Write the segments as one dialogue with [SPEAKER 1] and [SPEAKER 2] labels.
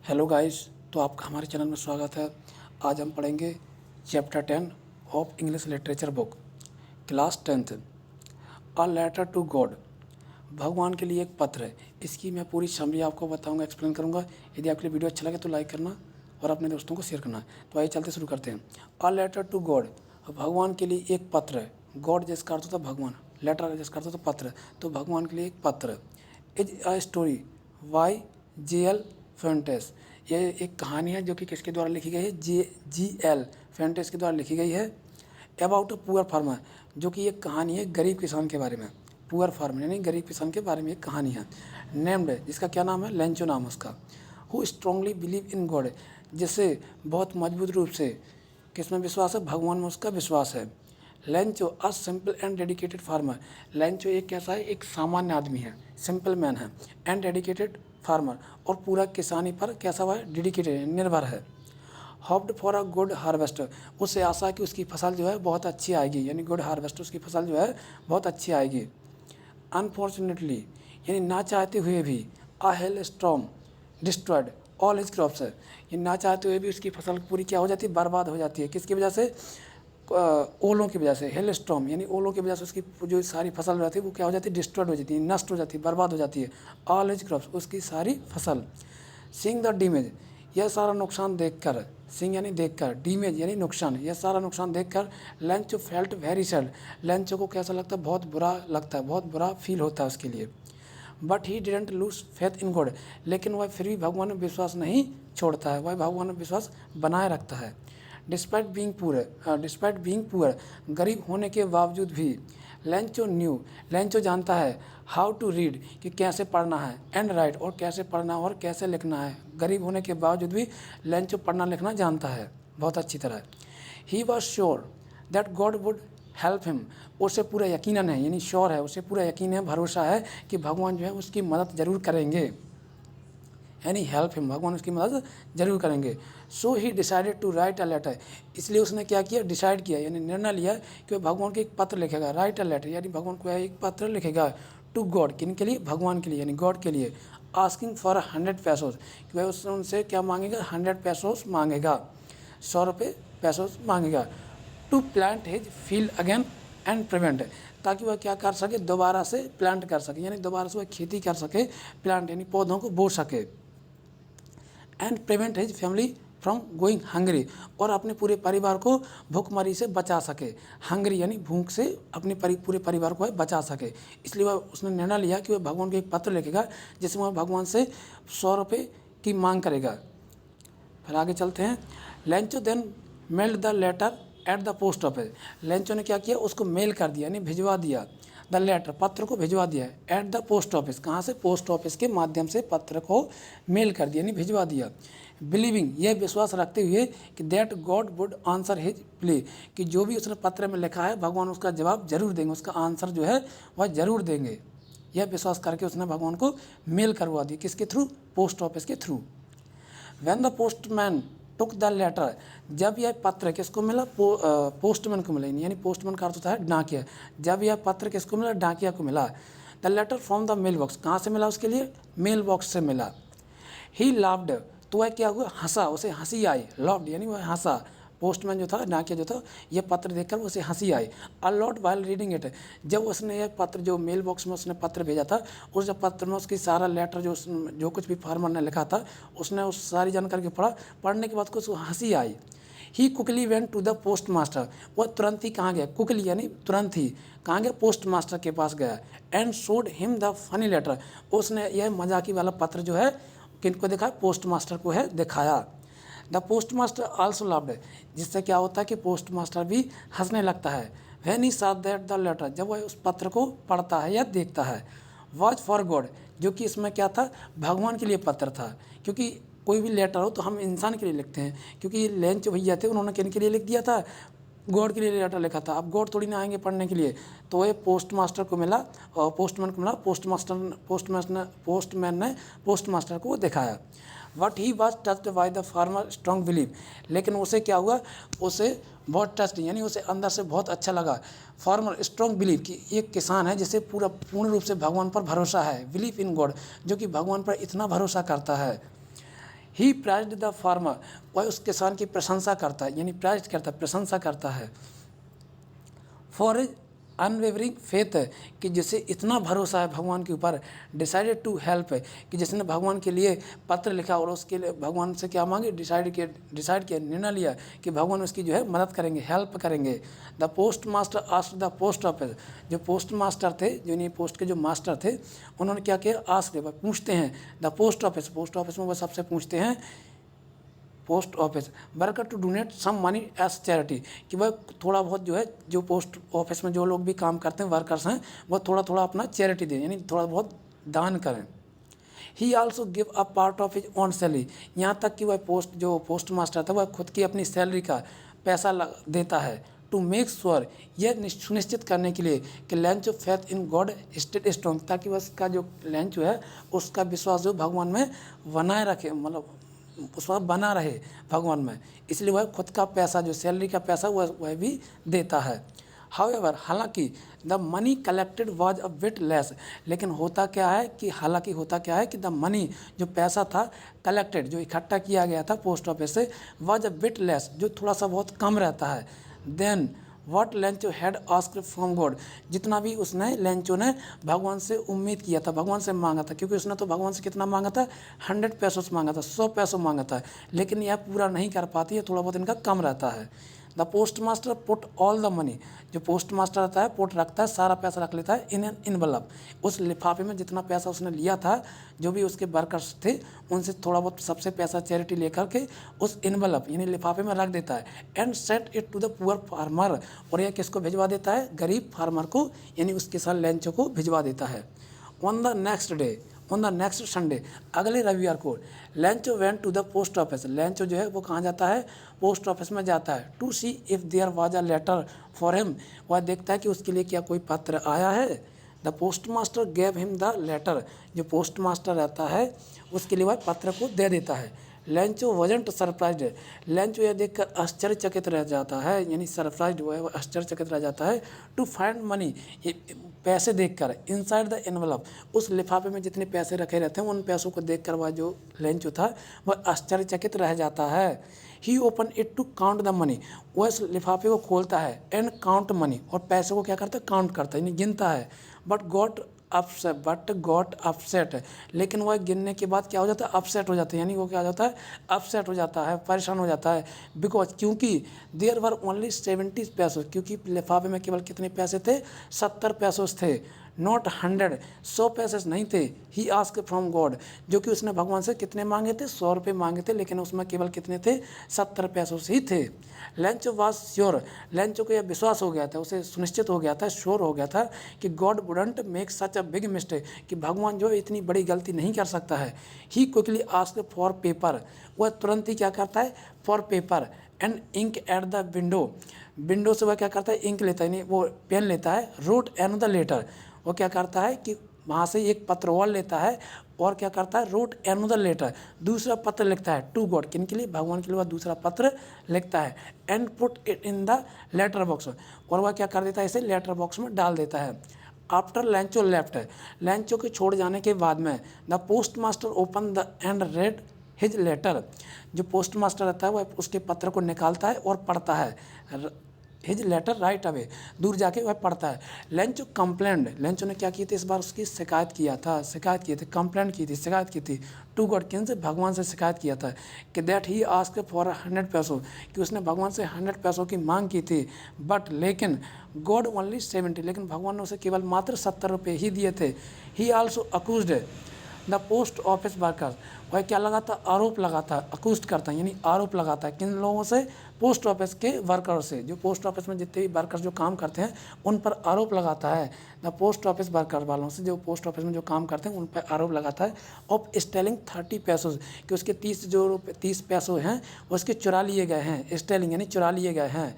[SPEAKER 1] Hello guys, तो आपका हमारे चैनल में स्वागत है। आज हम पढ़ेंगे chapter 10 of English literature book, class 10th, a letter to God. भगवान के लिए एक पत्र है। इसकी मैं पूरी समरी आपको बताऊंगा, एक्सप्लेन करूंगा। यदि आपके लिए वीडियो अच्छा लगे तो लाइक करना और अपने दोस्तों को शेयर करना। तो आइए चलते शुरू करते हैं। अ लेटर टू गॉड, भगवान के लिए एक पत्र है। गॉड जिसका अर्थ होता है भगवान, लेटर जिसका अर्थ होता है पत्र, तो भगवान के लिए एक पत्र है। Is a story by J.L. फेंटेस। ये एक कहानी है जो कि किसके द्वारा लिखी गई है? G.L. फेंटेस के द्वारा लिखी गई है। अबाउट अ पुअर फार्मर, जो कि एक कहानी है गरीब किसान के बारे में। पुअर फार्मर यानी गरीब किसान के बारे में एक कहानी है। नेम्ड, जिसका क्या नाम है? लेंचो नाम है उसका। Who strongly believe in God, जिससे बहुत मजबूत रूप से किसमें विश्वास है? भगवान में उसका विश्वास है। Lencho a simple and dedicated farmer. Lencho एक कैसा है? एक सामान्य आदमी है, सिंपल मैन है, एंड डेडिकेटेड फार्मर, और पूरा किसानी पर कैसा हुआ है? डेडिकेटेड, निर्भर है। Hoped for a good harvest, उससे आशा है कि उसकी फसल जो है बहुत अच्छी आएगी, यानी गुड हार्वेस्ट, उसकी फसल जो है बहुत अच्छी आएगी। अनफॉर्चुनेटली, यानी ना चाहते हुए भी, a hail storm destroyed all his crops, ये ना चाहते हुए भी उसकी फसल पूरी क्या हो जाती है? बर्बाद हो जाती है। किसकी वजह से? ओलों की वजह से। हेल स्टॉर्म यानी ओलों की वजह से उसकी जो सारी फसल रहती है वो क्या हो जाती है? डिस्ट्रॉयड हो जाती है, नष्ट हो जाती है, बर्बाद हो जाती है। ऑल हिज क्रॉप्स, उसकी सारी फसल। सीइंग द डैमेज, यह सारा नुकसान देखकर, सीइंग यानी देखकर, डैमेज यानी नुकसान, यह सारा नुकसान देखकर Lencho felt very sad, Lencho को कैसा लगता है? बहुत बुरा लगता है, बहुत बुरा फील होता है उसके लिए। But he didn't lose faith in God, लेकिन वह फिर भी भगवान में विश्वास नहीं छोड़ता है, वह भगवान में विश्वास बनाए रखता है। डिस्पाइट बीइंग पुअर, गरीब होने के बावजूद भी। लेंचो न्यू, लेंचो जानता है हाउ टू रीड, कि कैसे पढ़ना है, एंड राइट, और कैसे पढ़ना और कैसे लिखना है। गरीब होने के बावजूद भी लेंचो पढ़ना लिखना जानता है बहुत अच्छी तरह। He was sure that God would help him, उसे पूरा यकीनन है, यानी श्योर है, उसे पूरा यकीन है, भरोसा है कि भगवान जो है उसकी मदद जरूर करेंगे, यानी हेल्प हिम, भगवान उसकी मदद जरूर करेंगे। So he decided to write a letter, इसलिए उसने क्या किया? डिसाइड किया, यानी निर्णय लिया कि वह भगवान को एक पत्र लिखेगा। राइट अ लेटर यानी भगवान को एक पत्र लिखेगा। टू गॉड, किन के लिए? भगवान के लिए, यानी गॉड के लिए। आस्किंग फॉर 100 पैसोस, कि वह उनसे क्या मांगेगा? 100 पैसोस मांगेगा, 100 पैसोस मांगेगा। To plant his field again and prevent, ताकि वह क्या कर सके? दोबारा से प्लांट कर सके, यानी दोबारा से वह खेती कर सके, प्लांट यानी पौधों को बो सके। And prevent his family from going hungry, और अपने पूरे परिवार को भूखमरी से बचा सके। हंग्री यानी भूख से अपने पूरे परिवार को बचा सके। इसलिए वह उसने निर्णय लिया कि वह भगवान को एक पत्र लिखेगा जिसमें वह भगवान से 100 की मांग करेगा। फिर आगे चलते हैं। Lencho then mailed the letter at the post office, Lencho ने क्या किया? उसको मेल कर दिया, यानी भिजवा दिया। द लेटर, पत्र को भिजवा दिया एट द पोस्ट ऑफिस, कहाँ से? पोस्ट ऑफिस के माध्यम से पत्र को मेल कर दिया, यानी भिजवा दिया। बिलीविंग, यह विश्वास रखते हुए कि that God would answer his play, कि जो भी उसने पत्र में लिखा है भगवान उसका जवाब जरूर देंगे, उसका आंसर जो है वह जरूर देंगे। यह विश्वास करके उसने भगवान को मेल करवा दी, किसके थ्रू? पोस्ट ऑफिस के through. When the postman took the letter, जब यह पत्र किसको मिला? पोस्टमैन को मिला, यानी पोस्टमैन का अर्थ होता है डाकिया। जब यह पत्र किसको मिला? डाकिया को मिला। The letter from the mail box, कहाँ से मिला उसके लिए? मेल बॉक्स से मिला। ही लाव्ड, तो वह क्या हुआ? हंसा, उसे हंसी आई। लव्ड यानी वह हंसा, पोस्टमैन जो था, डाकिया जो था, यह पत्र देखकर उसे हंसी आई। A lot while reading it, जब उसने यह पत्र, जो मेल बॉक्स में उसने पत्र भेजा था, उस पत्र में उसकी सारा लेटर जो कुछ भी फार्मर ने लिखा था, उसने उस सारी जानकारी को पढ़ा। पढ़ने के बाद को उसको हंसी आई। He quickly went to the post master, वह तुरंत ही कहाँ गया? कुकली यानी तुरंत ही कहाँ गया? पोस्ट मास्टर के पास गया। And showed him the funny letter, उसने यह मजाकी वाला पत्र जो है किनको दिखाया? पोस्ट मास्टर को है दिखाया। The post master also loved, जिससे क्या होता है कि पोस्ट मास्टर भी हंसने लगता है। When he saw that the letter, जब वह उस पत्र को पढ़ता है या देखता है। वॉज फॉर गॉड, जो कि इसमें क्या था? भगवान के लिए पत्र था, क्योंकि कोई भी लेटर हो तो हम इंसान के लिए लिखते हैं, क्योंकि ये लेंच भैया थे, उन्होंने किन के लिए लिख दिया था? गॉड के लिए लेटर लिखा था। अब गॉड थोड़ी ना आएंगे पढ़ने के लिए, तो ये पोस्ट मास्टर को मिला और पोस्टमैन को मिला। पोस्टमैन ने पोस्ट मास्टर को दिखाया। What he was touched by the farmer strong believe, लेकिन उसे क्या हुआ? उसे बहुत टच्ड, यानी उसे अंदर से बहुत अच्छा लगा। फार्मर स्ट्रॉन्ग बिलीव, कि एक किसान है जिसे पूर्ण रूप से भगवान पर भरोसा है। बिलीव इन गॉड, जो कि भगवान पर इतना भरोसा करता है। ही प्राइज्ड द फार्मर, वह उस किसान की प्रशंसा करता है, यानी प्राइज करता है, प्रशंसा करता है। फॉर इज अनवेवरिंग फेथ, कि जिसे इतना भरोसा है भगवान के ऊपर। डिसाइडेड टू हेल्प, कि जिसने भगवान के लिए पत्र लिखा और उसके लिए भगवान से क्या मांगे, डिसाइड किया, निर्णय लिया कि भगवान उसकी जो है मदद करेंगे, हेल्प करेंगे। The post master asked the post office, जो पोस्ट मास्टर थे, जो नहीं पोस्ट के जो मास्टर थे, उन्होंने क्या किया, आस्क, पूछते हैं। द पोस्ट ऑफिस में वो सबसे पूछते हैं, post office worker to donate some money as charity, कि वह थोड़ा बहुत जो है, जो पोस्ट ऑफिस में जो लोग भी काम करते हैं, वर्कर्स हैं, वह थोड़ा थोड़ा अपना चैरिटी दें, यानी थोड़ा बहुत दान करें। ही also give a part of his own salary, यहाँ तक कि वह पोस्ट मास्टर था, वह खुद की अपनी सैलरी का पैसा देता है। टू मेक श्योर, यह सुनिश्चित करने के लिए कि Lencho of faith in God stayed strong, ताकि उसका जो लैंच जो है उसका विश्वास जो भगवान में बनाए रखे, मतलब उसमें बना रहे भगवान में, इसलिए वह खुद का पैसा, जो सैलरी का पैसा, वह भी देता है। हाउएवर, हालांकि the money collected was a bit less, लेकिन होता क्या है कि द मनी, जो पैसा था कलेक्टेड, जो इकट्ठा किया गया था पोस्ट ऑफिस से, वाज अ बिट लेस, जो थोड़ा सा बहुत कम रहता है। Then what Lencho had asked from God, जितना भी उसने लेंचो ने भगवान से उम्मीद किया था, भगवान से मांगा था, क्योंकि उसने तो भगवान से कितना मांगा था, 100 पैसों मांगा था, 100 पैसों मांगा था, लेकिन यह पूरा नहीं कर पाती है, थोड़ा बहुत इनका कम रहता है। The post master put all the money, जो पोस्ट मास्टर रहता है, पुट रखता है, सारा पैसा रख लेता है इन एन इनवलप, उस लिफाफे में जितना पैसा उसने लिया था, जो भी उसके वर्कर्स थे उनसे थोड़ा बहुत सबसे पैसा चैरिटी लेकर के उस इनवलप यानी लिफाफे में रख देता है। And set it to the poor farmer, और यह किसको भिजवा देता है, गरीब फार्मर को, यानी उस किसान लेंचो को भिजवा देता है। ऑन द नेक्स्ट संडे, अगले रविवार को, Lencho went to the post office, Lencho जो है वो कहाँ जाता है, पोस्ट ऑफिस में जाता है। To see if there was a letter for him, वह देखता है कि उसके लिए क्या कोई पत्र आया है। The post master gave him the letter, जो पोस्ट मास्टर रहता है उसके लिए वह पत्र को दे देता है। लेंचो वजंट सरप्राइज्ड, लेंचो यह देखकर आश्चर्यचकित रह जाता है, यानी सरप्राइज्ड हुआ है, वह आश्चर्यचकित रह जाता है। टू फाइंड मनी, पैसे देखकर, इनसाइड द एनवलप, उस लिफाफे में जितने पैसे रखे रहते हैं उन पैसों को देखकर वह जो लेंचो था वह आश्चर्यचकित रह जाता है। He open it to count the money, वह इस लिफाफे को खोलता है, एंड काउंट मनी, और पैसे को क्या करता है, काउंट करता है, यानी गिनता है। बट गॉट अपसेट, लेकिन वह गिनने के बाद क्या हो जाता है, अपसेट हो जाता है, यानी वो क्या हो जाता है, अपसेट हो जाता है, परेशान हो जाता है। बिकॉज, क्योंकि देयर वर ओनली 70 पैसों, क्योंकि लिफाफे में केवल कितने पैसे थे, 70 पैसों थे, नॉट 100, 100 पैसे नहीं थे। ही आस्क फ्रॉम गॉड, जो कि उसने भगवान से कितने मांगे थे, 100 रुपये मांगे थे, लेकिन उसमें केवल कितने थे, 70 पैसों ही थे। लेंचो वाज श्योर, लेंचो को यह विश्वास हो गया था, उसे सुनिश्चित हो गया था, श्योर हो गया था कि God wouldn't make such a big mistake, कि भगवान जो इतनी बड़ी गलती नहीं कर सकता है। He quickly ask for paper, वह तुरंत ही क्या करता है, for paper and ink at the window से वह क्या करता है, इंक लेता है, यानी वो पेन लेता है। रोट एनदर लेटर, वो क्या करता है कि वहाँ से एक पत्र और लेता है, और क्या करता है, रोट एनदर लेटर, दूसरा पत्र लिखता है, टू गॉड, किन के लिए, भगवान के लिए वह दूसरा पत्र लिखता है। And put it in the letter box, और वह क्या कर देता है, इसे लेटर बॉक्स में डाल देता है। आफ्टर लेंचो लेफ्ट, लेंचो के छोड़ जाने के बाद में, the post master open the and read his letter, जो पोस्ट मास्टर रहता है वह उसके पत्र को निकालता है और पढ़ता है। हिज लेटर राइट अवे, दूर जाके वह पढ़ता है। लेंचो कंप्लेंट, लेंचो ने क्या किया था, इस बार उसकी शिकायत किए थे, कंप्लेंट की थी, शिकायत की थी। टू गॉड, किन से, भगवान से शिकायत किया था कि दैट ही आस्क्ड फॉर 100 पैसों, कि उसने भगवान से 100 पैसों की मांग की थी। बट लेकिन गॉड ओनली 70, लेकिन भगवान ने उसे केवल मात्र 70 रुपये ही दिए थे। ही also accused the post office workers, वह क्या लगाता, आरोप लगाता, अक्यूज करता है, यानी आरोप लगाता है, किन लोगों से, पोस्ट ऑफिस के वर्कर्स से, जो पोस्ट ऑफिस में जितने भी वर्कर्स जो काम करते हैं उन पर आरोप लगाता है। द पोस्ट ऑफिस वर्कर वालों से, जो पोस्ट ऑफिस में जो काम करते हैं उन पर आरोप लगाता है। ऑफ स्टेलिंग 30 पैसों, कि उसके 30 पैसों हैं उसके चुरा लिए गए हैं, स्टेलिंग यानी चुरा लिए गए हैं।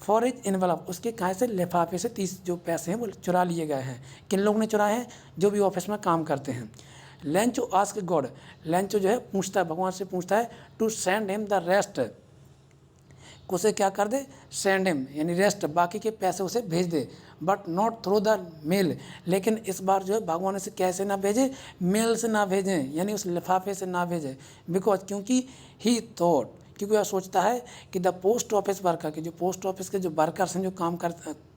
[SPEAKER 1] फॉर इज इनवलप, उसके कहाँ से, लिफाफे से 30 जो पैसे हैं वो चुरा लिए गए हैं। किन लोग ने चुराए हैं, जो भी ऑफिस में काम करते हैं। लेंचो आस्क गॉड, लेंचो जो है पूछता है, भगवान से पूछता है, to send him the rest, उसे क्या कर दे, सेंड हिम यानी रेस्ट, बाकी के पैसे उसे भेज दे, but not through the mail, लेकिन इस बार जो है भगवान उसे कैसे ना भेजे, मेल से ना भेजें, यानी उस लिफाफे से ना भेजें, बिकॉज क्योंकि ही थॉट, क्योंकि वह सोचता है कि द पोस्ट ऑफिस वर्कर के, जो पोस्ट ऑफिस के जो वर्कर्स हैं, जो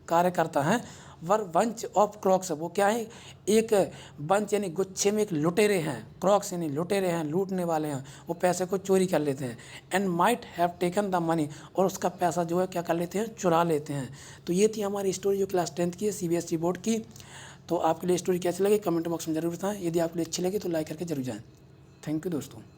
[SPEAKER 1] कार्य करता हैं, वर बंच ऑफ क्रॉक्स, वो क्या है, एक बंच यानी गुच्छे में एक लुटेरे हैं, क्रॉक्स यानी लुटेरे हैं, लूटने वाले हैं, वो पैसे को चोरी कर लेते हैं, and might have taken the money, और उसका पैसा जो है क्या कर लेते हैं, चुरा लेते हैं। तो ये थी हमारी स्टोरी जो क्लास 10th की है, CBSE बोर्ड की। तो आपके लिए स्टोरी कैसी लगी कमेंट बॉक्स में जरूर बताएं। यदि आपके लिए अच्छी लगी तो लाइक करके जरूर जाएँ। थैंक यू दोस्तों।